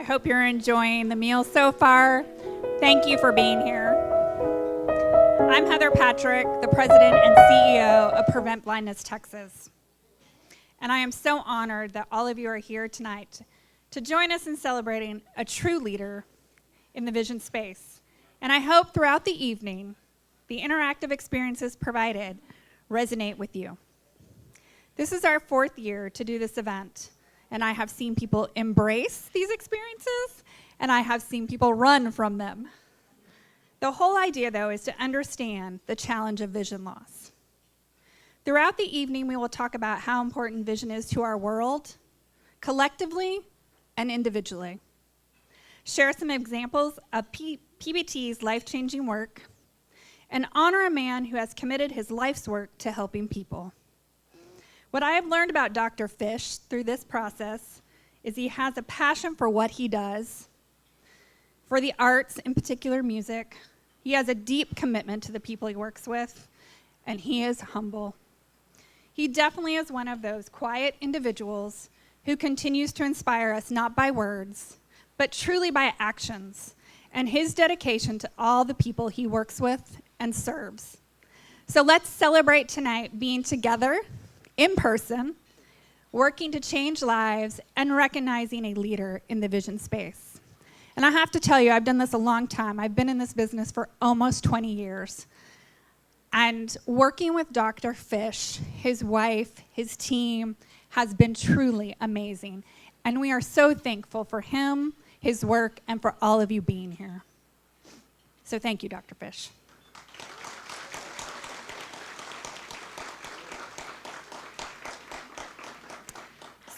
I hope you're enjoying the meal so far. Thank you for being here. I'm Heather Patrick, the president and CEO of Prevent Blindness Texas. And I am so honored that all of you are here tonight to join us in celebrating a true leader in the vision space. And I hope throughout the evening, the interactive experiences provided resonate with you. This is our 4th year to do this event, and I have seen people embrace these experiences, and I have seen people run from them. The whole idea, though, is to understand the challenge of vision loss. Throughout the evening, we will talk about how important vision is to our world, collectively and individually. Share some examples of PBT's life-changing work, and honor a man who has committed his life's work to helping people. What I have learned about Dr. Fish through this process is he has a passion for what he does, for the arts, in particular music. He has a deep commitment to the people he works with, and he is humble. He definitely is one of those quiet individuals who continues to inspire us not by words, but truly by actions, and his dedication to all the people he works with and serves. So let's celebrate tonight being together in person, working to change lives, and recognizing a leader in the vision space. And I have to tell you, I've done this a long time. I've been in this business for almost 20 years. And working with Dr. Fish, his wife, his team, has been truly amazing. And we are so thankful for him, his work, and for all of you being here. So thank you, Dr. Fish.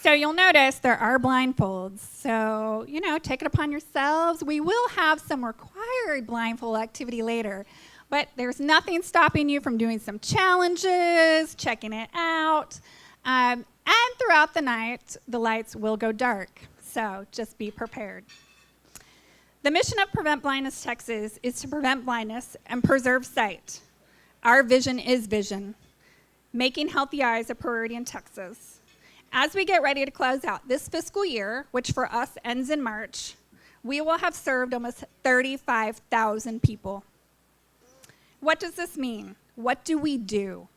So you'll notice there are blindfolds. So, take it upon yourselves. We will have some required blindfold activity later, but there's nothing stopping you from doing some challenges, checking it out. And throughout the night, the lights will go dark. So just be prepared. The mission of Prevent Blindness Texas is to prevent blindness and preserve sight. Our vision is vision, making healthy eyes a priority in Texas. As we get ready to close out this fiscal year, which for us ends in March, we will have served almost 35,000 people. What does this mean? What do?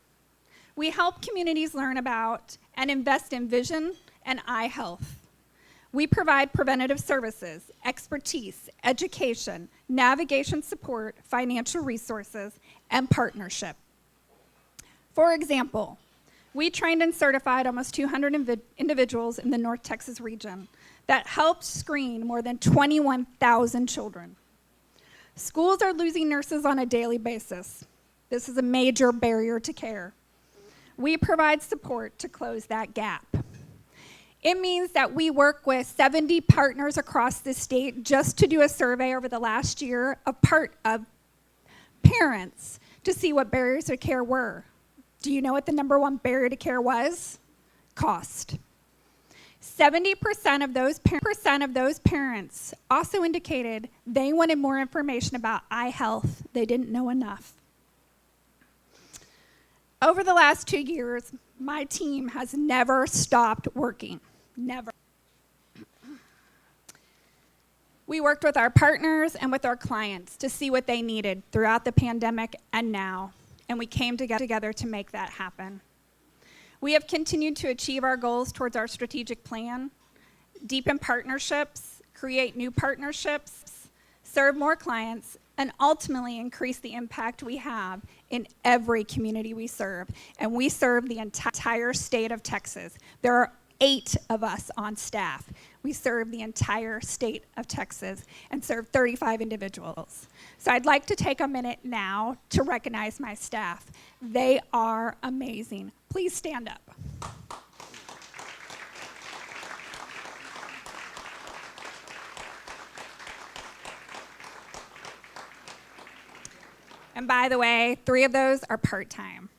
We help communities learn about and invest in vision and eye health. We provide preventative services, expertise, education, navigation support, financial resources, and partnership. For example, we trained and certified almost 200 individuals in the North Texas region that helped screen more than 21,000 children. Schools are losing nurses on a daily basis. This is a major barrier to care. We provide support to close that gap. It means that we work with 70 partners across the state just to do a survey over the last year of parents to see what barriers to care were. Do you know what the number one barrier to care was? Cost. 70% of those parents also indicated they wanted more information about eye health. They didn't know enough. Over the last 2 years, my team has never stopped working. Never. We worked with our partners and with our clients to see what they needed throughout the pandemic and now. And we came together to make that happen. We have continued to achieve our goals towards our strategic plan, deepen partnerships, create new partnerships, serve more clients, and ultimately increase the impact we have in every community we serve. And we serve the entire state of Texas. There are 8 of us on staff. We serve the entire state of Texas and serve 35 individuals. So I'd like to take a minute now to recognize my staff. They are amazing. Please stand up. And by the way, 3 of those are part-time.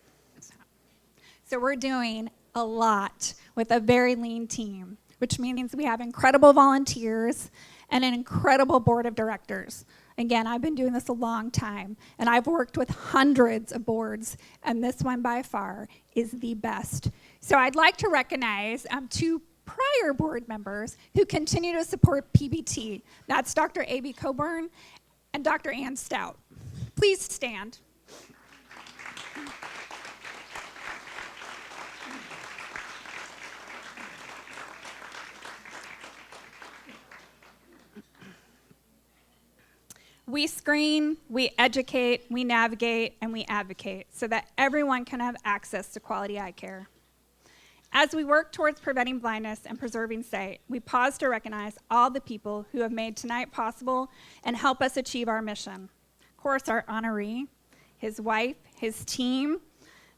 So we're doing a lot with a very lean team, which means we have incredible volunteers and an incredible board of directors. Again, I've been doing this a long time, and I've worked with hundreds of boards, and this one by far is the best. So I'd like to recognize 2 prior board members who continue to support PBT. That's Dr. A.B. Coburn and Dr. Ann Stout. Please stand. We screen, we educate, we navigate, and we advocate so that everyone can have access to quality eye care. As we work towards preventing blindness and preserving sight, we pause to recognize all the people who have made tonight possible and help us achieve our mission. Of course, our honoree, his wife, his team,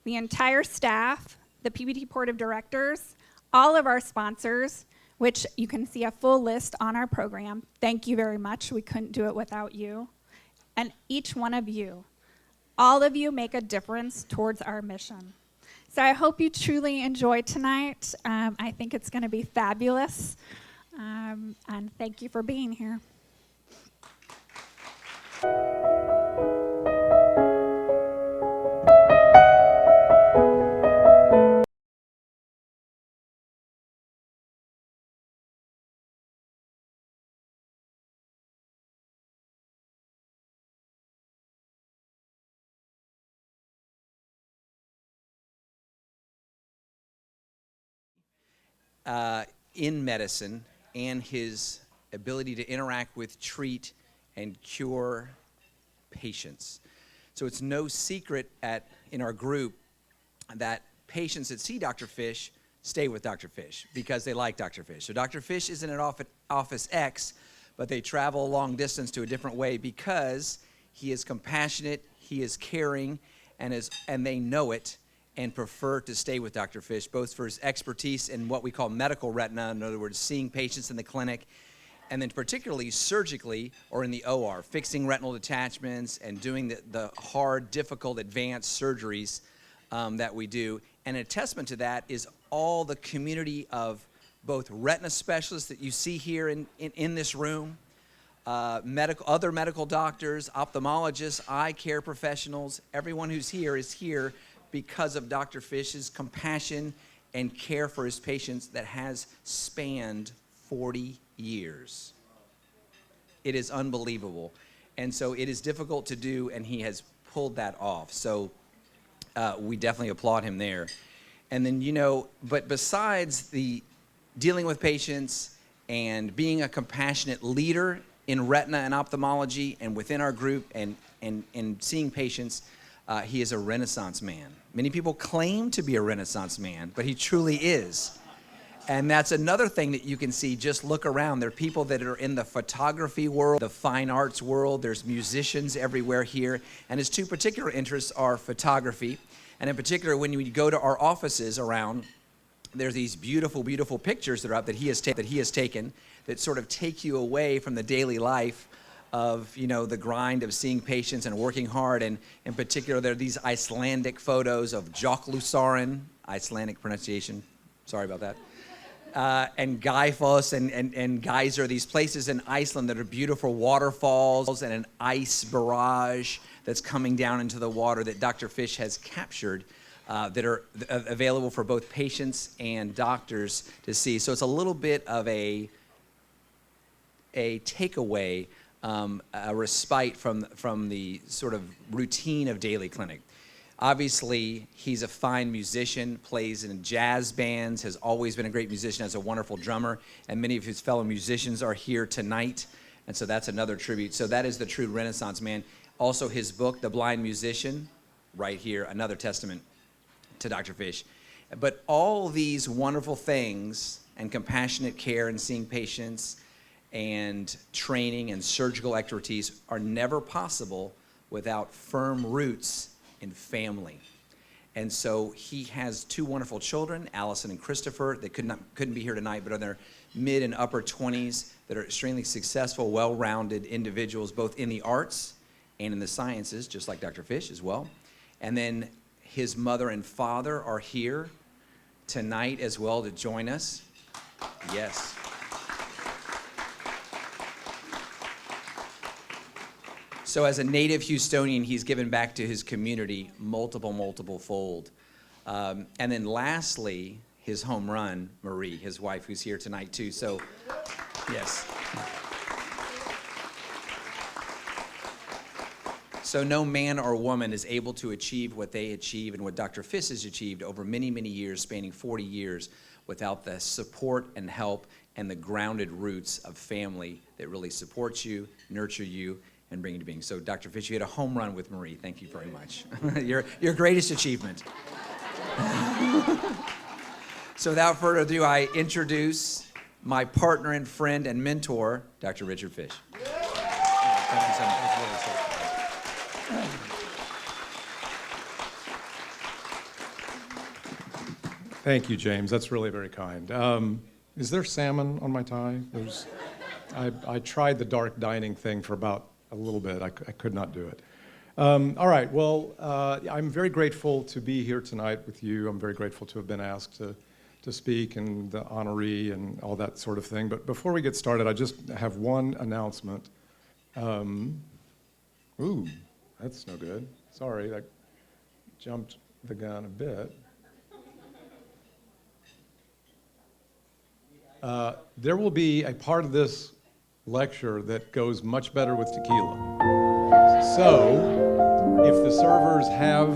the entire staff, the PBT Board of Directors, all of our sponsors, which you can see a full list on our program. Thank you very much. We couldn't do it without you. And each one of you, all of you make a difference towards our mission. So I hope you truly enjoy tonight. I think it's going to be fabulous. And thank you for being here. In medicine and his ability to interact with, treat, and cure patients. So it's no secret in our group that patients that see Dr. Fish stay with Dr. Fish because they like Dr. Fish. So Dr. Fish isn't at Office X, but they travel a long distance to a different way because he is compassionate, he is caring, and they know it, and prefer to stay with Dr. Fish, both for his expertise in what we call medical retina, in other words, seeing patients in the clinic, and then particularly surgically or in the OR, fixing retinal detachments and doing the hard, difficult, advanced surgeries that we do. And a testament to that is all the community of both retina specialists that you see here in this room, other medical doctors, ophthalmologists, eye care professionals. Everyone who's here is here because of Dr. Fish's compassion and care for his patients that has spanned 40 years. It is unbelievable. And so it is difficult to do, and he has pulled that off. So we definitely applaud him there. And then, but besides the dealing with patients and being a compassionate leader in retina and ophthalmology and within our group and seeing patients, he is a Renaissance man. Many people claim to be a Renaissance man, but he truly is. And that's another thing that you can see. Just look around. There are people that are in the photography world, the fine arts world. There's musicians everywhere here. And his two particular interests are photography. And in particular, when you go to our offices around, there's these beautiful, beautiful pictures that are up that he has taken that sort of take you away from the daily life of the grind of seeing patients and working hard. And in particular, there are these Icelandic photos of Jökulsárlón, Icelandic pronunciation, sorry about that, and Gaifoss and Geyser, these places in Iceland that are beautiful waterfalls and an ice barrage that's coming down into the water that Dr. Fish has captured that are available for both patients and doctors to see. So it's a little bit of a takeaway, a respite from the sort of routine of daily clinic. Obviously, he's a fine musician, plays in jazz bands, has always been a great musician, has a wonderful drummer, and many of his fellow musicians are here tonight, and so that's another tribute. So that is the true Renaissance man. Also, his book, The Blind Musician, right here, another testament to Dr. Fish. But all these wonderful things and compassionate care and seeing patients and training and surgical expertise are never possible without firm roots in family. And so he has two wonderful children, Allison and Christopher, that couldn't be here tonight, but are in their mid and upper 20s that are extremely successful, well-rounded individuals, both in the arts and in the sciences, just like Dr. Fish as well. And then his mother and father are here tonight as well to join us. Yes. So as a native Houstonian, he's given back to his community multiple fold. And then lastly, his home run, Marie, his wife, who's here tonight too. So, yes. So no man or woman is able to achieve what they achieve and what Dr. Fiss has achieved over many, many years, spanning 40 years, without the support and help and the grounded roots of family that really supports you, nurture you, and bring you to being. So Dr. Fiss, you hit a home run with Marie. Thank you very much. your greatest achievement. So without further ado, I introduce my partner and friend and mentor, Dr. Richard Fish. Thank you so much. Thank you, James. That's really very kind. Is there salmon on my tie? I tried the dark dining thing for about a little bit. I could not do it. All right. Well, I'm very grateful to be here tonight with you. I'm very grateful to have been asked to speak and the honoree and all that sort of thing. But before we get started, I just have one announcement. Ooh, that's no good. Sorry, that jumped the gun a bit. There will be a part of this lecture that goes much better with tequila. So, if the servers have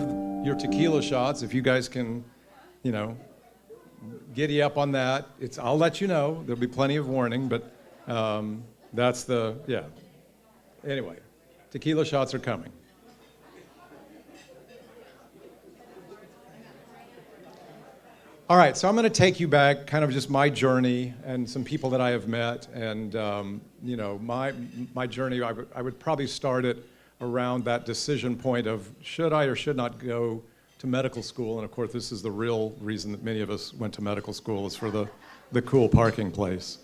your tequila shots, if you guys can, giddy up on that, I'll let you know. There'll be plenty of warning, but yeah. Anyway, tequila shots are coming. All right, so I'm going to take you back, kind of just my journey and some people that I have met, and my journey. I would probably start it around that decision point of should I or should not go to medical school, and of course this is the real reason that many of us went to medical school, is for the cool parking place.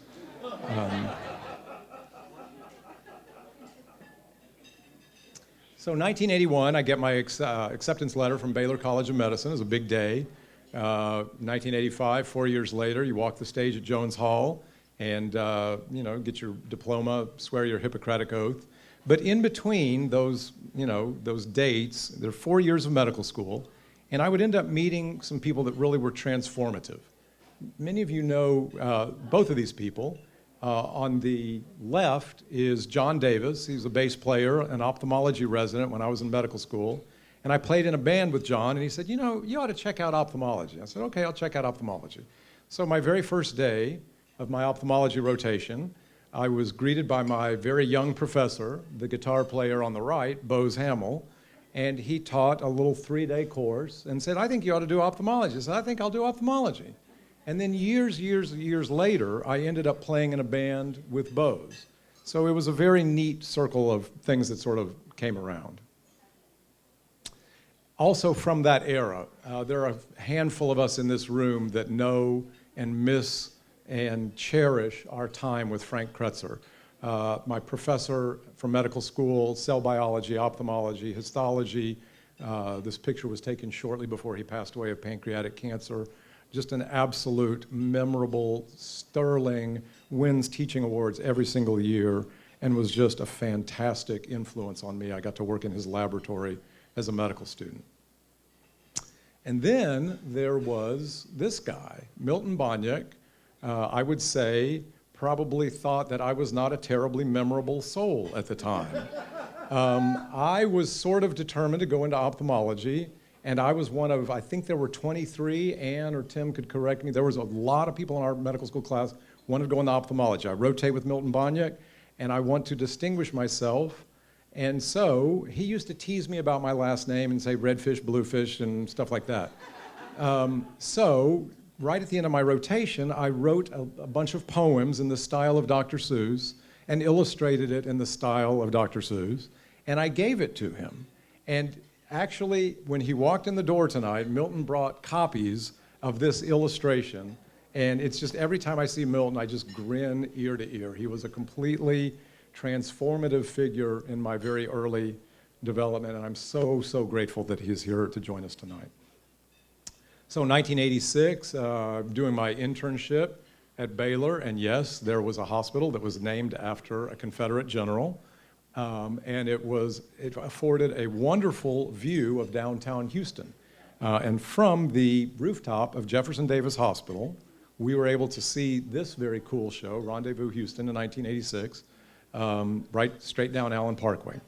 So 1981, I get my acceptance letter from Baylor College of Medicine. It was a big day. 1985, 4 years later, you walk the stage at Jones Hall and get your diploma, swear your Hippocratic oath. But in between those dates, there are 4 years of medical school, and I would end up meeting some people that really were transformative. Many of you know both of these people. On the left is John Davis. He's a bass player, an ophthalmology resident when I was in medical school. And I played in a band with John, and he said, you ought to check out ophthalmology. I said, okay, I'll check out ophthalmology. So my very first day of my ophthalmology rotation, I was greeted by my very young professor, the guitar player on the right, Bose Hamill, and he taught a little 3-day course and said, I think you ought to do ophthalmology. I said, I think I'll do ophthalmology. And then years later, I ended up playing in a band with Bose. So it was a very neat circle of things that sort of came around. Also from that era, there are a handful of us in this room that know and miss and cherish our time with Frank Kretzer. My professor from medical school, cell biology, ophthalmology, histology. This picture was taken shortly before he passed away of pancreatic cancer. Just an absolute memorable, sterling, wins teaching awards every single year, and was just a fantastic influence on me. I got to work in his laboratory as a medical student. And then there was this guy, Milton Boniek. I would say probably thought that I was not a terribly memorable soul at the time. I was sort of determined to go into ophthalmology, and I was one of, I think there were 23, Ann or Tim could correct me, there was a lot of people in our medical school class wanted to go into ophthalmology. I rotate with Milton Boniek, and I want to distinguish myself. And so he used to tease me about my last name and say redfish, bluefish, and stuff like that. So right at the end of my rotation, I wrote a bunch of poems in the style of Dr. Seuss and illustrated it in the style of Dr. Seuss, and I gave it to him. And actually, when he walked in the door tonight, Milton brought copies of this illustration, and it's just every time I see Milton, I just grin ear to ear. He was a completely transformative figure in my very early development, and I'm so, so grateful that he's here to join us tonight. So in 1986, doing my internship at Baylor, and yes, there was a hospital that was named after a Confederate general, and it afforded a wonderful view of downtown Houston. And from the rooftop of Jefferson Davis Hospital, we were able to see this very cool show, Rendezvous Houston in 1986, right straight down Allen Parkway.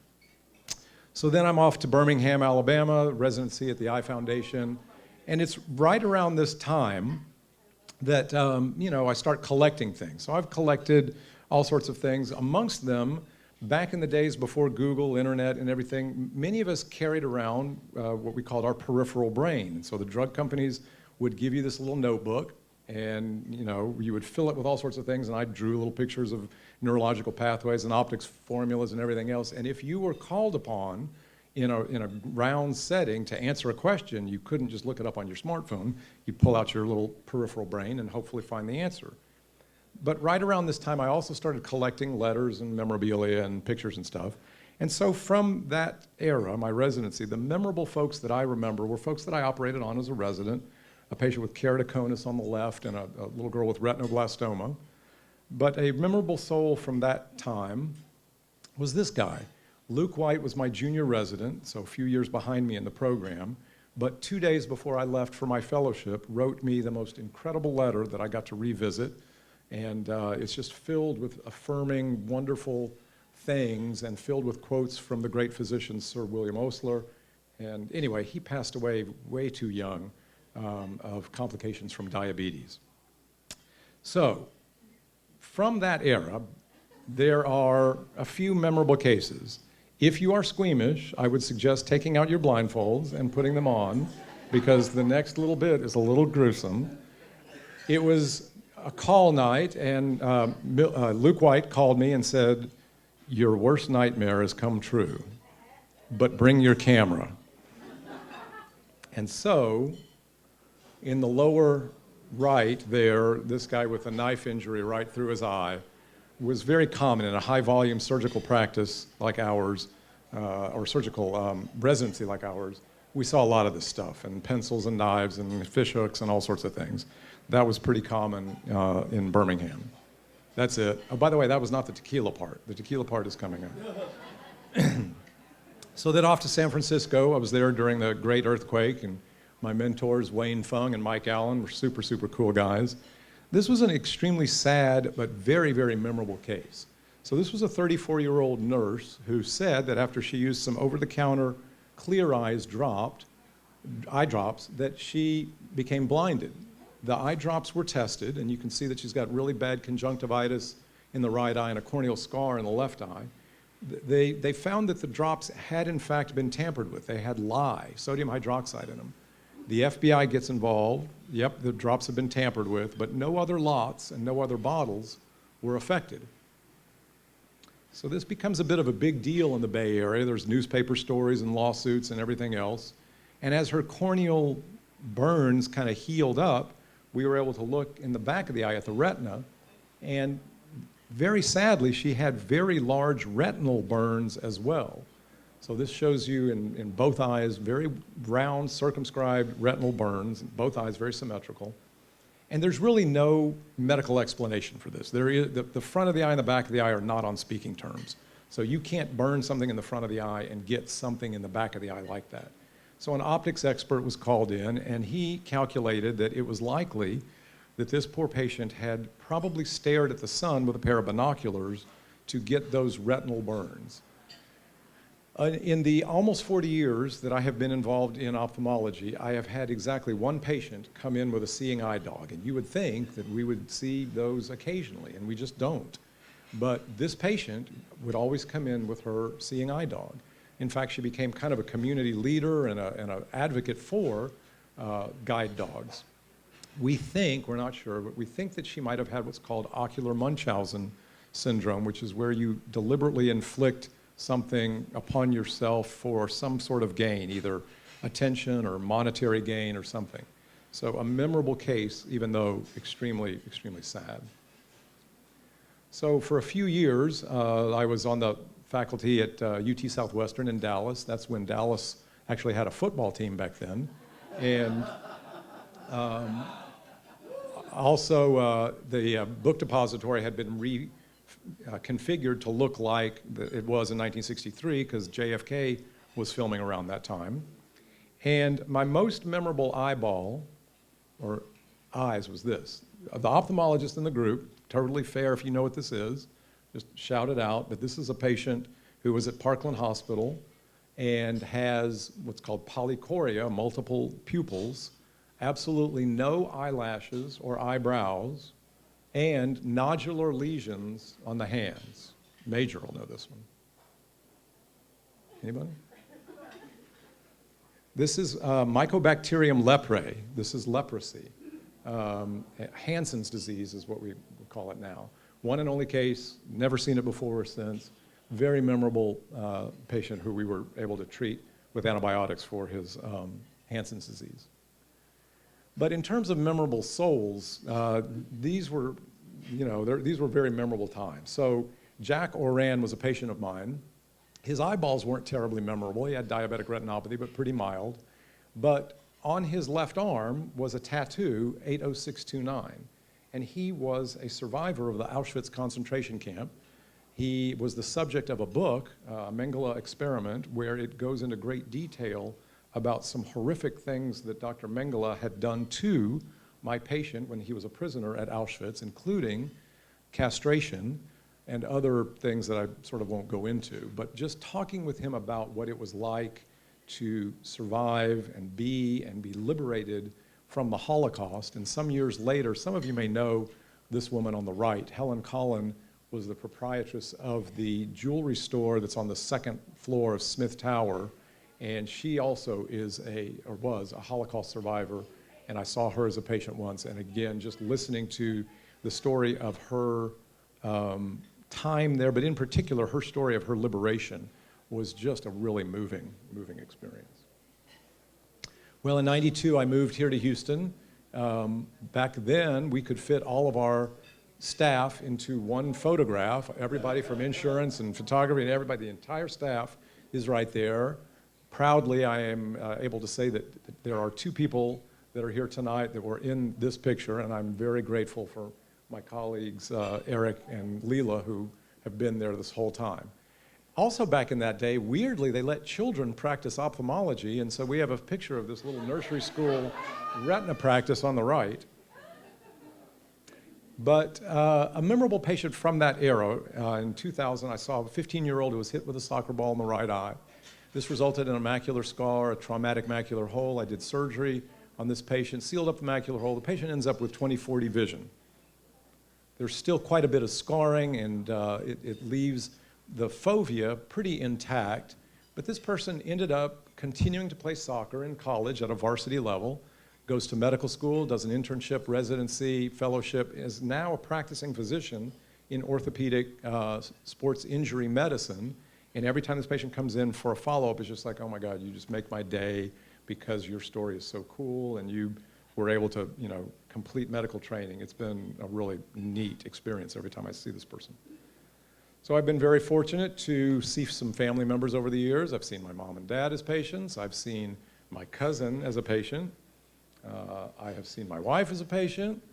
So then I'm off to Birmingham, Alabama, residency at the Eye Foundation. And it's right around this time that, I start collecting things. So I've collected all sorts of things. Amongst them, back in the days before Google, internet, and everything, many of us carried around what we called our peripheral brain. And so the drug companies would give you this little notebook, and you would fill it with all sorts of things, and I drew little pictures of neurological pathways and optics formulas and everything else. And if you were called upon in a round setting to answer a question, you couldn't just look it up on your smartphone. You'd pull out your little peripheral brain and hopefully find the answer. But right around this time, I also started collecting letters and memorabilia and pictures and stuff. And so from that era, my residency, the memorable folks that I remember were folks that I operated on as a resident, a patient with keratoconus on the left and a little girl with retinoblastoma. But a memorable soul from that time was this guy. Luke White was my junior resident, so a few years behind me in the program, but 2 days before I left for my fellowship, wrote me the most incredible letter that I got to revisit. And it's just filled with affirming, wonderful things and filled with quotes from the great physician, Sir William Osler. And anyway, he passed away way too young of complications from diabetes. So, from that era, there are a few memorable cases. If you are squeamish, I would suggest taking out your blindfolds and putting them on, because the next little bit is a little gruesome. It was a call night, and Luke White called me and said, "Your worst nightmare has come true, but bring your camera." And so, in the lower right there, this guy with a knife injury right through his eye was very common in a high-volume surgical practice like ours, or surgical residency like ours. We saw a lot of this stuff, and pencils and knives and fish hooks and all sorts of things. That was pretty common in Birmingham. That's it. Oh, by the way, that was not the tequila part. The tequila part is coming up. So then off to San Francisco. I was there during the great earthquake, and my mentors, Wayne Fung and Mike Allen, were super, super cool guys. This was an extremely sad but very, very memorable case. So this was a 34-year-old nurse who said that after she used some over-the-counter Clear Eyes eye drops, that she became blinded. The eye drops were tested, and you can see that she's got really bad conjunctivitis in the right eye and a corneal scar in the left eye. They found that the drops had in fact been tampered with. They had lye, sodium hydroxide in them. The FBI gets involved. Yep, the drops have been tampered with, but no other lots and no other bottles were affected. So this becomes a bit of a big deal in the Bay Area. There's newspaper stories and lawsuits and everything else. And as her corneal burns kind of healed up, we were able to look in the back of the eye at the retina, and very sadly, she had very large retinal burns as well. So this shows you in both eyes, very round, circumscribed retinal burns, both eyes very symmetrical. And there's really no medical explanation for this. The front of the eye and the back of the eye are not on speaking terms. So you can't burn something in the front of the eye and get something in the back of the eye like that. So an optics expert was called in, and he calculated that it was likely that this poor patient had probably stared at the sun with a pair of binoculars to get those retinal burns. In the almost 40 years that I have been involved in ophthalmology, I have had exactly one patient come in with a seeing eye dog, and you would think that we would see those occasionally, and we just don't. But this patient would always come in with her seeing eye dog. In fact, she became kind of a community leader and an advocate for guide dogs. We think, we're not sure, but we think that she might have had what's called ocular Munchausen syndrome, which is where you deliberately inflict something upon yourself for some sort of gain, either attention or monetary gain or something. So a memorable case, even though extremely, extremely sad. So for a few years, I was on the faculty at UT Southwestern in Dallas. That's when Dallas actually had a football team back then. And also the book depository had been configured to look like it was in 1963 because JFK was filming around that time. And my most memorable eyeball, or eyes, was this. The ophthalmologist in the group, totally fair if you know what this is, just shout it out, but this is a patient who was at Parkland Hospital and has what's called polychoria, multiple pupils, absolutely no eyelashes or eyebrows, and nodular lesions on the hands. Major will know this one. Anybody? This is Mycobacterium leprae. This is leprosy. Hansen's disease is what we would call it now. One and only case, never seen it before or since. Very memorable patient who we were able to treat with antibiotics for his Hansen's disease. But in terms of memorable souls, these were very memorable times. So Jack Oran was a patient of mine. His eyeballs weren't terribly memorable. He had diabetic retinopathy, but pretty mild. But on his left arm was a tattoo, 80629. And he was a survivor of the Auschwitz concentration camp. He was the subject of a book, a Mengele experiment, where it goes into great detail about some horrific things that Dr. Mengele had done to my patient when he was a prisoner at Auschwitz, including castration and other things that I sort of won't go into. But just talking with him about what it was like to survive and be liberated from the Holocaust. And some years later, some of you may know this woman on the right. Helen Collin was the proprietress of the jewelry store that's on the second floor of Smith Tower. And she also was a Holocaust survivor. And I saw her as a patient once. And again, just listening to the story of her time there, but in particular, her story of her liberation was just a really moving experience. Well, in '92, I moved here to Houston. Back then, we could fit all of our staff into one photograph. Everybody from insurance and photography and everybody, the entire staff is right there. Proudly, I am able to say that there are two people that are here tonight that were in this picture, and I'm very grateful for my colleagues, Eric and Leela, who have been there this whole time. Also back in that day, weirdly, they let children practice ophthalmology, and so we have a picture of this little nursery school retina practice on the right. But a memorable patient from that era, in 2000, I saw a 15-year-old who was hit with a soccer ball in the right eye. This resulted in a macular scar, a traumatic macular hole. I did surgery on this patient, sealed up the macular hole. The patient ends up with 20/40 vision. There's still quite a bit of scarring, and it leaves the fovea pretty intact, but this person ended up continuing to play soccer in college at a varsity level, goes to medical school, does an internship, residency, fellowship, is now a practicing physician in orthopedic sports injury medicine, and every time this patient comes in for a follow-up, it's just like, oh my God, you just make my day because your story is so cool and you were able to, complete medical training. It's been a really neat experience every time I see this person. So I've been very fortunate to see some family members over the years. I've seen my mom and dad as patients. I've seen my cousin as a patient. I have seen my wife as a patient.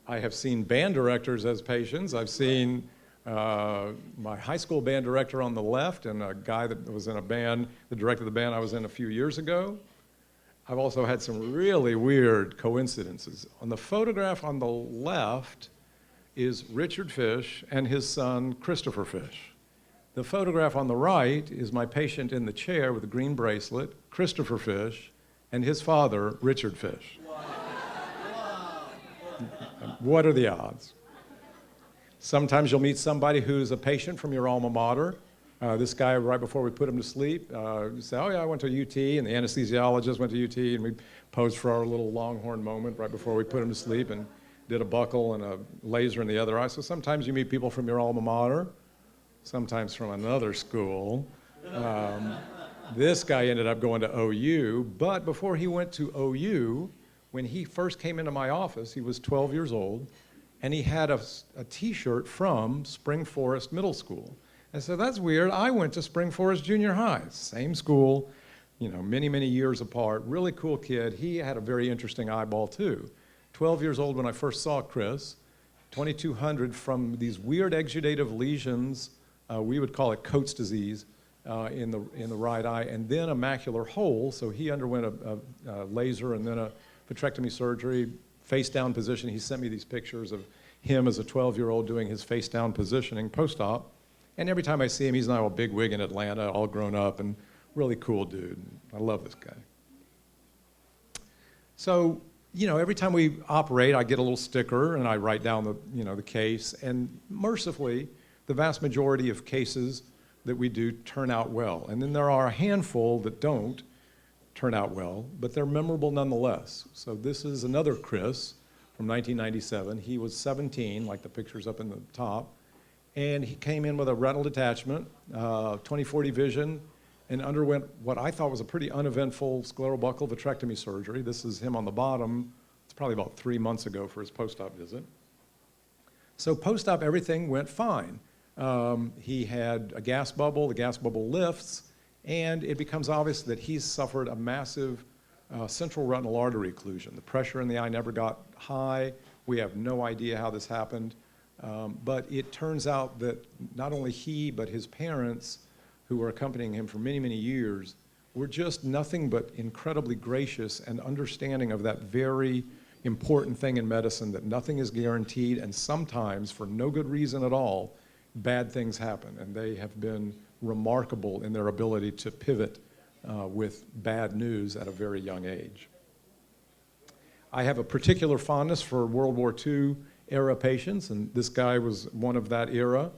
I have seen band directors as patients. I've seen my high school band director on the left and a guy that was in a band, the director of the band I was in a few years ago. I've also had some really weird coincidences. On the photograph on the left is Richard Fish and his son, Christopher Fish. The photograph on the right is my patient in the chair with the green bracelet, Christopher Fish, and his father, Richard Fish. What are the odds? Sometimes you'll meet somebody who's a patient from your alma mater. This guy, right before we put him to sleep, said, oh yeah, I went to UT, and the anesthesiologist went to UT, and we posed for our little Longhorn moment right before we put him to sleep and did a buckle and a laser in the other eye. So sometimes you meet people from your alma mater, sometimes from another school. This guy ended up going to OU, but before he went to OU, when he first came into my office, he was 12 years old, and he had a t-shirt from Spring Forest Middle School. I said, that's weird. I went to Spring Forest Junior High, same school, many, many years apart. Really cool kid. He had a very interesting eyeball too. 12 years old when I first saw Chris, 2200 from these weird exudative lesions. We would call it Coates disease. in the right eye, and then a macular hole. So he underwent a laser and then a vitrectomy surgery, face down position. He sent me these pictures of him as a 12-year-old doing his face down positioning post-op. And every time I see him, he's now a big wig in Atlanta, all grown up, and really cool dude. I love this guy. So, you know, every time we operate, I get a little sticker and I write down the case. And mercifully, the vast majority of cases that we do turn out well. And then there are a handful that don't turn out well, but they're memorable nonetheless. So this is another Chris from 1997. He was 17, like the picture's up in the top. And he came in with a retinal detachment, 20/40 vision, and underwent what I thought was a pretty uneventful sclerobuccal vitrectomy surgery. This is him on the bottom. It's probably about 3 months ago for his post-op visit. So post-op, everything went fine. He had a gas bubble, the gas bubble lifts, and it becomes obvious that he's suffered a massive central retinal artery occlusion. The pressure in the eye never got high. We have no idea how this happened. But it turns out that not only he, but his parents, who were accompanying him for many, many years, were just nothing but incredibly gracious and understanding of that very important thing in medicine, that nothing is guaranteed, and sometimes, for no good reason at all, bad things happen. And they have been remarkable in their ability to pivot with bad news at a very young age. I have a particular fondness for World War II era patients, and this guy was one of that era.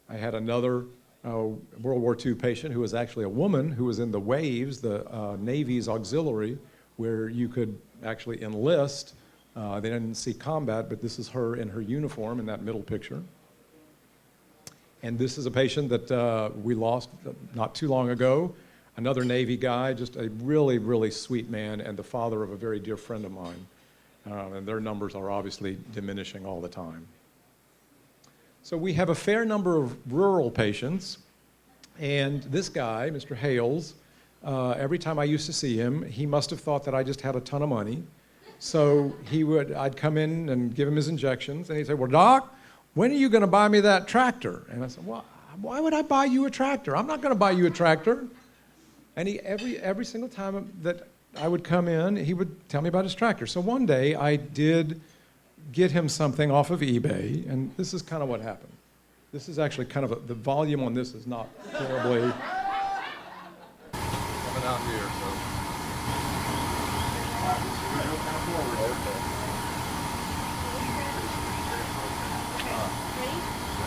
I had another World War II patient who was actually a woman who was in the Waves, the Navy's auxiliary, where you could actually enlist. They didn't see combat, but this is her in her uniform in that middle picture. And this is a patient that we lost not too long ago, another Navy guy, just a really, really sweet man and the father of a very dear friend of mine. And their numbers are obviously diminishing all the time. So we have a fair number of rural patients, and this guy, Mr. Hales, every time I used to see him, he must have thought that I just had a ton of money. So I'd come in and give him his injections, and he'd say, "Well, Doc, when are you going to buy me that tractor?" And I said, "Well, why would I buy you a tractor? I'm not going to buy you a tractor." And every single time that I would come in, he would tell me about his tractor. So one day I did get him something off of eBay, and this is kind of what happened. This is actually kind of the volume on this is not terribly coming out here. So.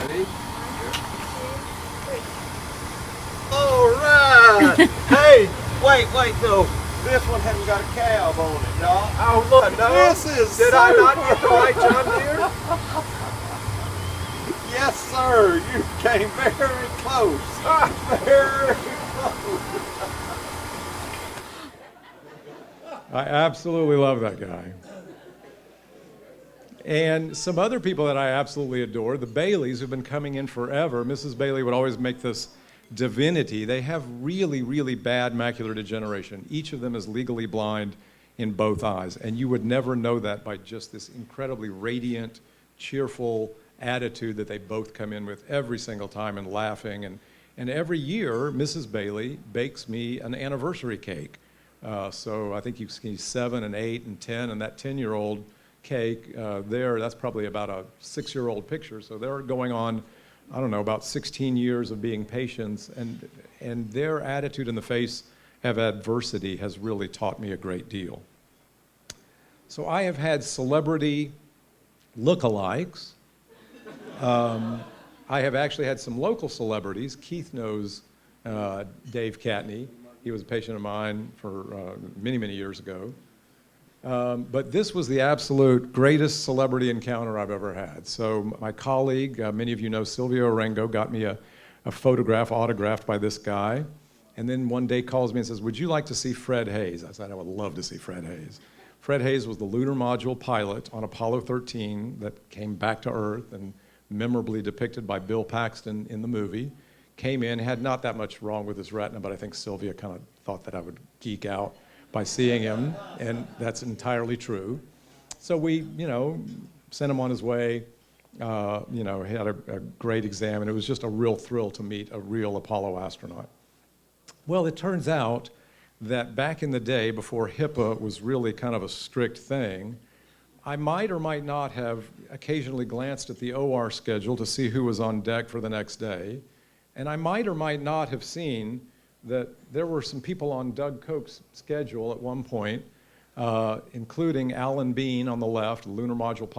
Ready? All right. Hey, wait, no. This one hasn't got a cab on it, dog. Oh, look, no. This is Did I not get the right John Deere? Yes, sir. You came very close. Very close. I absolutely love that guy. And some other people that I absolutely adore, the Baileys, who've been coming in forever. Mrs. Bailey would always make this divinity. They have really, really bad macular degeneration. Each of them is legally blind in both eyes. And you would never know that by just this incredibly radiant, cheerful attitude that they both come in with every single time, and laughing. And every year, Mrs. Bailey bakes me an anniversary cake. So I think you can see 7 and 8 and 10, and that 10-year-old cake that's probably about a 6-year-old picture. So they're going on, I don't know, about 16 years of being patients, and their attitude in the face of adversity has really taught me a great deal. So I have had celebrity lookalikes. I have actually had some local celebrities. Keith knows Dave Catney. He was a patient of mine for many, many years ago. But this was the absolute greatest celebrity encounter I've ever had. So my colleague, many of you know Silvio Orengo, got me a photograph autographed by this guy. And then one day calls me and says, "Would you like to see Fred Hayes?" I said, "I would love to see Fred Hayes." Fred Hayes was the lunar module pilot on Apollo 13 that came back to Earth, and memorably depicted by Bill Paxton in the movie. Came in, had not that much wrong with his retina, but I think Sylvia kind of thought that I would geek out by seeing him, and that's entirely true. So we, sent him on his way, he had a great exam, and it was just a real thrill to meet a real Apollo astronaut. Well, it turns out that back in the day, before HIPAA was really kind of a strict thing, I might or might not have occasionally glanced at the OR schedule to see who was on deck for the next day. And I might or might not have seen that there were some people on Doug Koch's schedule at one point, including Alan Bean on the left, lunar module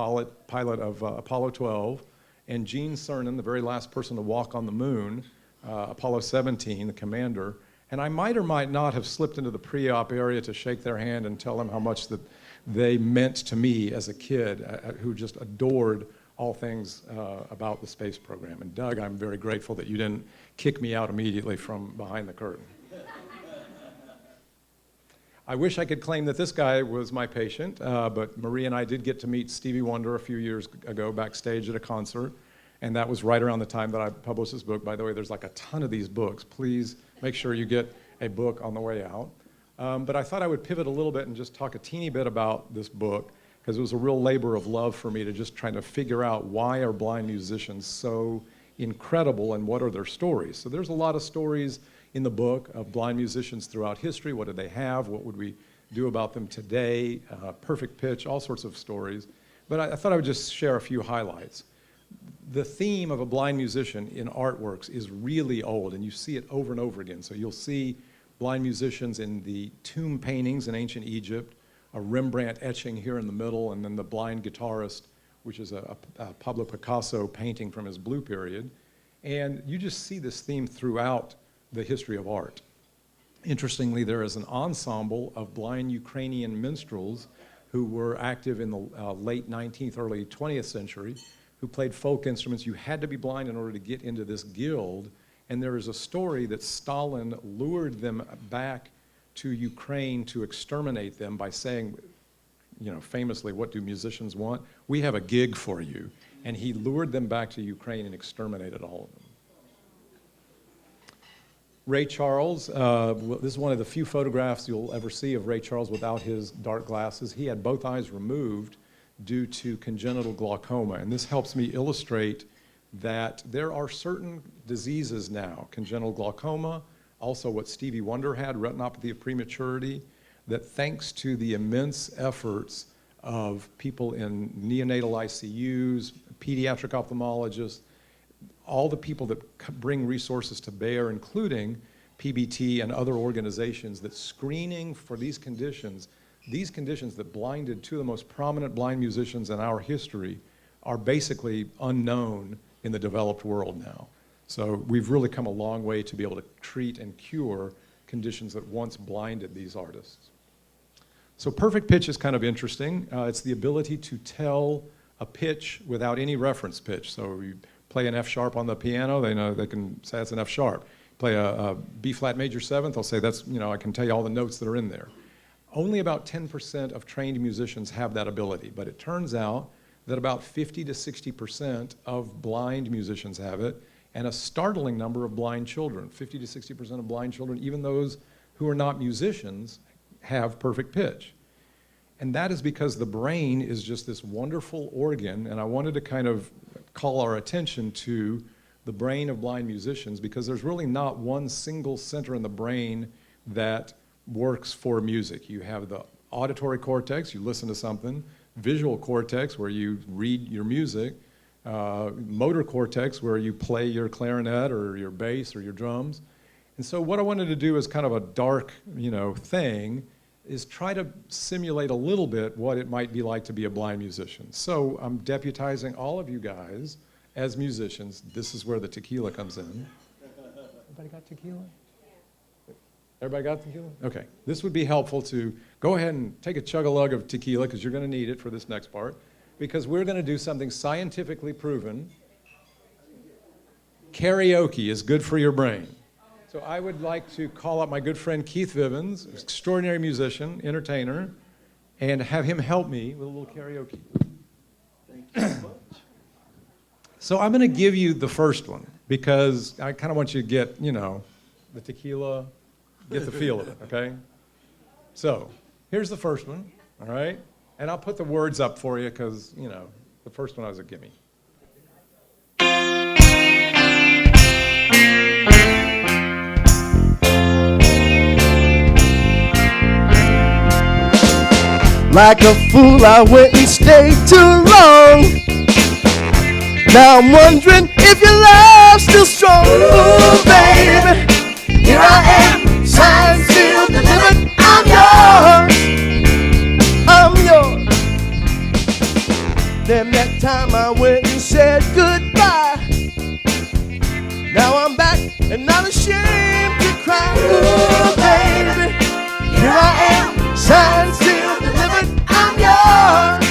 pilot of Apollo 12, and Gene Cernan, the very last person to walk on the moon, Apollo 17, the commander. And I might or might not have slipped into the pre-op area to shake their hand and tell them how much that they meant to me as a kid who just adored all things about the space program. And Doug, I'm very grateful that you didn't kick me out immediately from behind the curtain. I wish I could claim that this guy was my patient, but Marie and I did get to meet Stevie Wonder a few years ago backstage at a concert, and that was right around the time that I published this book. By the way, there's like a ton of these books. Please make sure you get a book on the way out. But I thought I would pivot a little bit and just talk a teeny bit about this book, because it was a real labor of love for me to just try to figure out why are blind musicians so incredible and what are their stories. So there's a lot of stories in the book of blind musicians throughout history. What did they have? What would we do about them today? Perfect pitch, all sorts of stories. But I thought I would just share a few highlights. The theme of a blind musician in artworks is really old, and you see it over and over again. So you'll see blind musicians in the tomb paintings in ancient Egypt, a Rembrandt etching here in the middle, and then the blind guitarist, which is a Pablo Picasso painting from his blue period. And you just see this theme throughout the history of art. Interestingly, there is an ensemble of blind Ukrainian minstrels who were active in the late 19th, early 20th century, who played folk instruments. You had to be blind in order to get into this guild. And there is a story that Stalin lured them back to Ukraine to exterminate them by saying, famously, what do musicians want? We have a gig for you. And he lured them back to Ukraine and exterminated all of them. Ray Charles, this is one of the few photographs you'll ever see of Ray Charles without his dark glasses. He had both eyes removed due to congenital glaucoma, and this helps me illustrate that there are certain diseases now, congenital glaucoma, also what Stevie Wonder had, retinopathy of prematurity, that thanks to the immense efforts of people in neonatal ICUs, pediatric ophthalmologists, all the people that bring resources to bear, including PBT and other organizations, that screening for these conditions that blinded two of the most prominent blind musicians in our history, are basically unknown in the developed world now. So we've really come a long way to be able to treat and cure conditions that once blinded these artists. So perfect pitch is kind of interesting. It's the ability to tell a pitch without any reference pitch. So you play an F sharp on the piano, they know they can say that's an F sharp. Play a B flat major seventh, they'll say that's, I can tell you all the notes that are in there. Only about 10% of trained musicians have that ability, but it turns out that about 50 to 60% of blind musicians have it, and a startling number of blind children. 50 to 60% of blind children, even those who are not musicians, have perfect pitch. And that is because the brain is just this wonderful organ, and I wanted to kind of call our attention to the brain of blind musicians, because there's really not one single center in the brain that works for music. You have the auditory cortex, you listen to something, visual cortex, where you read your music, motor cortex, where you play your clarinet or your bass or your drums. And so what I wanted to do is kind of a dark, thing, is try to simulate a little bit what it might be like to be a blind musician. So I'm deputizing all of you guys as musicians. This is where the tequila comes in. Everybody got tequila? Everybody got tequila? Okay. This would be helpful to go ahead and take a chug-a-lug of tequila, because you're going to need it for this next part, because we're going to do something scientifically proven. Karaoke is good for your brain. So I would like to call up my good friend Keith Vivens, extraordinary musician, entertainer, and have him help me with a little karaoke. Thank you so much. So I'm going to give you the first one, because I kind of want you to get, the tequila, get the feel of it, okay? So here's the first one, all right? And I'll put the words up for you, because, the first one was a gimme. Like a fool, I went and stayed too long. Now I'm wondering if your love's still strong. Ooh, baby, here I am, signed, sealed, delivered. I'm yours. Then that time I went and said goodbye. Now I'm back and not ashamed to cry. Ooh, baby, here I am, signed, sealed, delivered. I'm yours.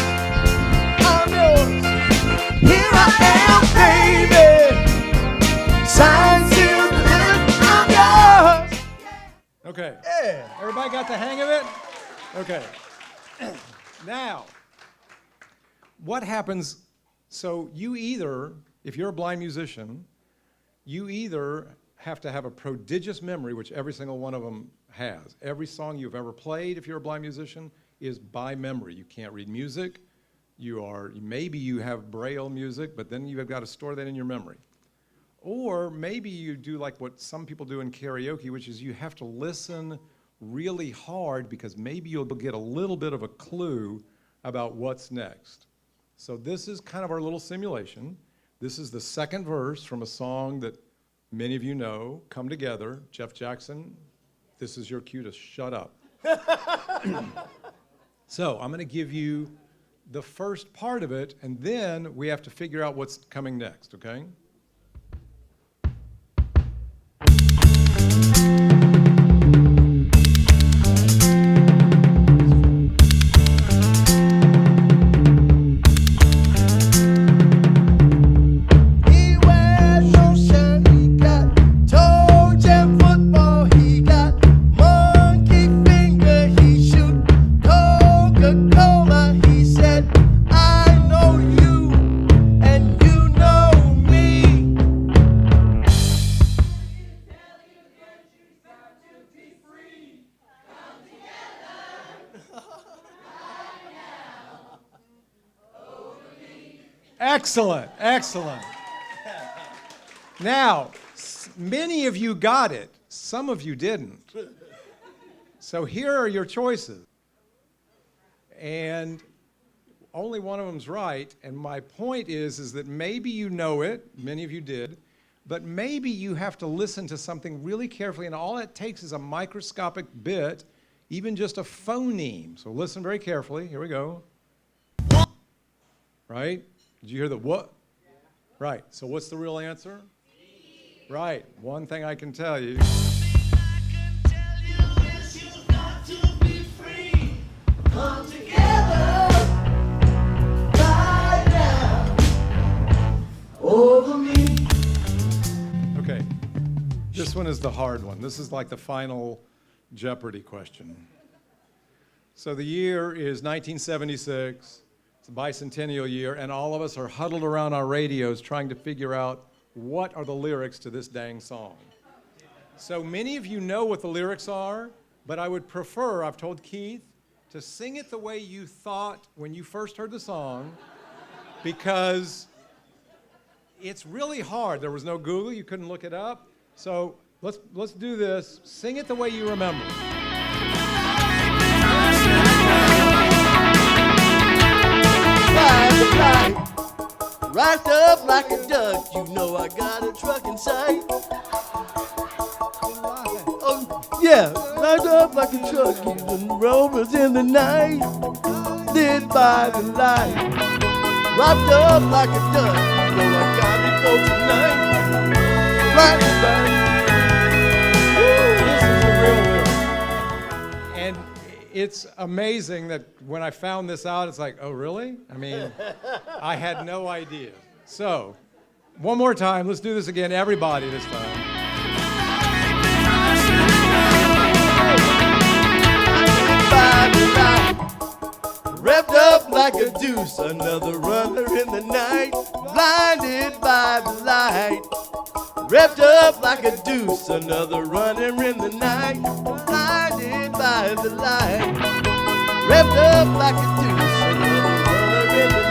Here I am, baby. Signed, sealed, delivered. I'm yours. Okay. Yeah. Everybody got the hang of it? Okay. Now, what happens? So you either, if you're a blind musician, you either have to have a prodigious memory, which every single one of them has. Every song you've ever played, if you're a blind musician, is by memory. You can't read music. Maybe you have Braille music, but then you've got to store that in your memory. Or maybe you do like what some people do in karaoke, which is you have to listen really hard because maybe you'll get a little bit of a clue about what's next. So this is kind of our little simulation. This is the second verse from a song that many of you know, Come Together. Jeff Jackson, this is your cue to shut up. So I'm going to give you the first part of it, and then we have to figure out what's coming next, okay? Excellent, excellent. Now, many of you got it. Some of you didn't. So here are your choices. And only one of them's right. And my point is that maybe you know it, many of you did, but maybe you have to listen to something really carefully, and all it takes is a microscopic bit, even just a phoneme. So listen very carefully. Here we go. Right? Did you hear the what? Yeah. Right. So what's the real answer? Right. One thing I can tell you. Come together right now over me. Okay. This one is the hard one. This is like the final Jeopardy question. So the year is 1976. It's a bicentennial year, and all of us are huddled around our radios trying to figure out what are the lyrics to this dang song. So many of you know what the lyrics are, but I would prefer, I've told Keith, to sing it the way you thought when you first heard the song, because it's really hard. There was no Google, you couldn't look it up. So let's do this. Sing it the way you remember. Wrapped up like a duck, you know I got a truck in sight. Oh, yeah, wrapped up like a truck, even rovers in the night. Lit by the light. Wrapped up like a duck, you know I got it for tonight. Blinded by And it's amazing that when I found this out, it's like, oh, really? I mean, I had no idea. So, one more time. Let's do this again. Everybody this time. Wrapped up like a deuce, another runner in the night. Blinded by the light. Wrapped up like a deuce, another runner in the night. Blinded by the light. Wrapped up like a deuce, another runner in the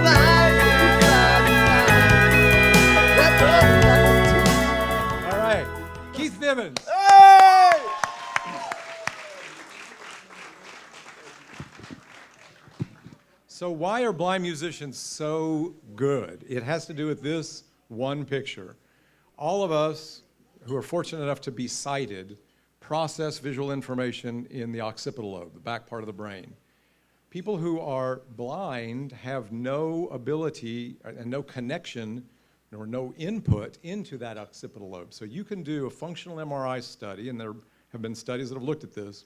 night. Blinded by the light. Wrapped up like a deuce. All right. Keith Nivens. Hey! So why are blind musicians so good? It has to do with this one picture. All of us who are fortunate enough to be sighted process visual information in the occipital lobe, the back part of the brain. People who are blind have no ability and no connection or no input into that occipital lobe. So you can do a functional MRI study, and there have been studies that have looked at this,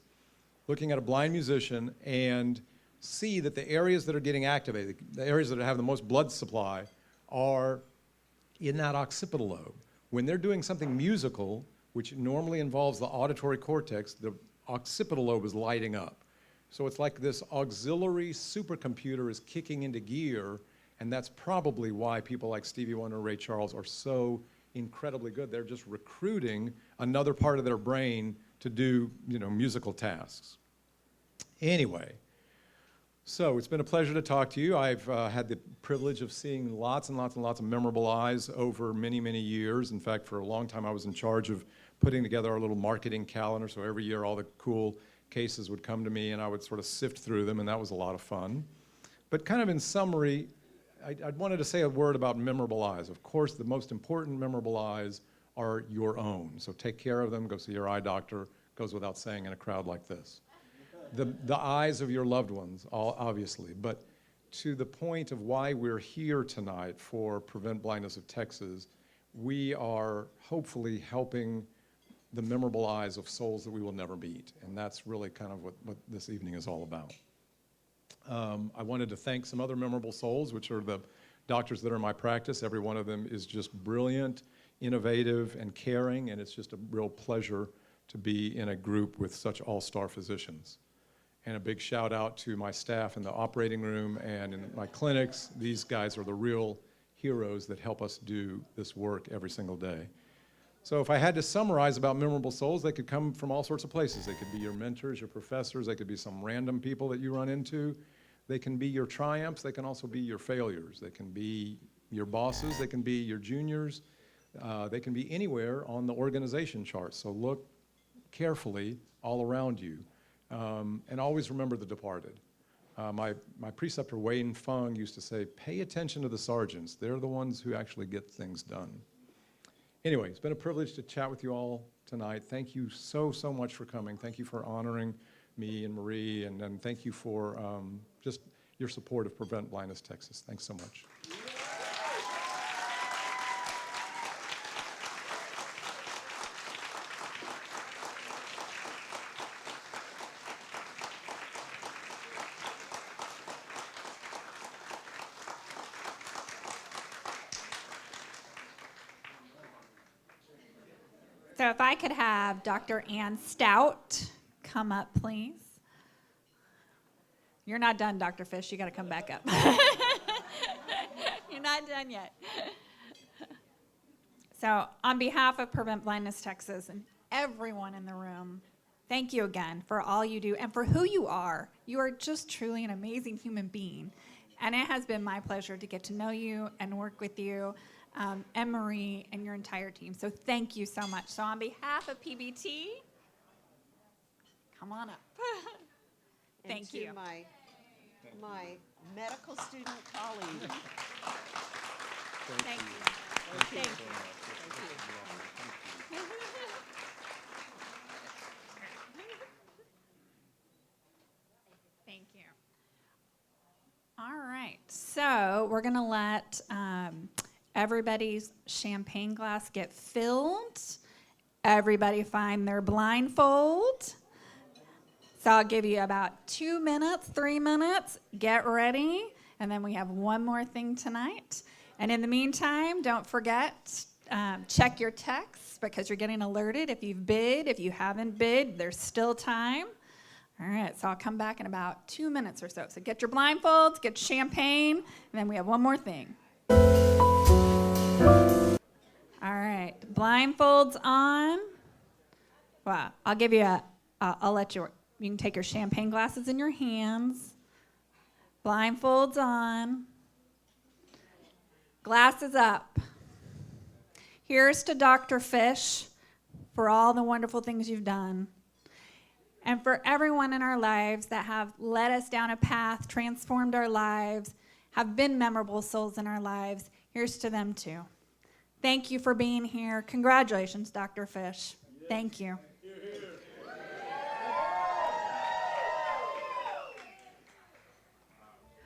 looking at a blind musician and see that the areas that are getting activated, the areas that have the most blood supply, are in that occipital lobe. When they're doing something musical, which normally involves the auditory cortex, the occipital lobe is lighting up. So it's like this auxiliary supercomputer is kicking into gear, and that's probably why people like Stevie Wonder and Ray Charles are so incredibly good. They're just recruiting another part of their brain to do, musical tasks. Anyway, so it's been a pleasure to talk to you. I've had the privilege of seeing lots and lots and lots of memorable eyes over many, many years. In fact, for a long time, I was in charge of putting together our little marketing calendar. So every year, all the cool cases would come to me, and I would sort of sift through them, and that was a lot of fun. But kind of in summary, I wanted to say a word about memorable eyes. Of course, the most important memorable eyes are your own. So take care of them. Go see your eye doctor. Goes without saying in a crowd like this. The eyes of your loved ones, obviously. But to the point of why we're here tonight for Prevent Blindness of Texas, we are hopefully helping the memorable eyes of souls that we will never meet. And that's really kind of what this evening is all about. I wanted to thank some other memorable souls, which are the doctors that are in my practice. Every one of them is just brilliant, innovative, and caring, and it's just a real pleasure to be in a group with such all-star physicians. And a big shout out to my staff in the operating room and in my clinics. These guys are the real heroes that help us do this work every single day. So if I had to summarize about memorable souls, they could come from all sorts of places. They could be your mentors, your professors, they could be some random people that you run into. They can be your triumphs, they can also be your failures. They can be your bosses, they can be your juniors. They can be anywhere on the organization chart. So look carefully all around you. And always remember the departed. My preceptor, Wayne Fung, used to say, pay attention to the sergeants. They're the ones who actually get things done. Anyway, it's been a privilege to chat with you all tonight. Thank you so, so much for coming. Thank you for honoring me and Marie, and thank you for just your support of Prevent Blindness Texas. Thanks so much. So if I could have Dr. Ann Stout come up, please. You're not done, Dr. Fish. You got to come back up. You're not done yet. So on behalf of Prevent Blindness Texas and everyone in the room, thank you again for all you do and for who you are. You are just truly an amazing human being. And it has been my pleasure to get to know you and work with you. And Marie and your entire team. So thank you so much. So on behalf of PBT, come on up. Thank you. And to my medical student colleague. Thank you. Thank you. Thank you. All right. So we're going to let everybody's champagne glass get filled. Everybody find their blindfold. So I'll give you about 2 minutes, 3 minutes. Get ready. And then we have one more thing tonight. And in the meantime, don't forget, check your texts because you're getting alerted if you've bid. If you haven't bid, there's still time. All right, so I'll come back in about 2 minutes or so. So get your blindfolds, get champagne, and then we have one more thing. All right, blindfolds on. Well, I'll give you I'll let you can take your champagne glasses in your hands. Blindfolds on. Glasses up. Here's to Dr. Fish for all the wonderful things you've done. and for everyone in our lives that have led us down a path, transformed our lives, have been memorable souls in our lives. Here's to them too. Thank you for being here. Congratulations, Dr. Fish. Thank you.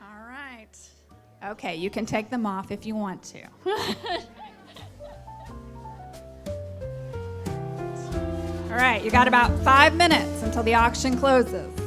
All right. Okay, you can take them off if you want to. All right, you got about 5 minutes until the auction closes.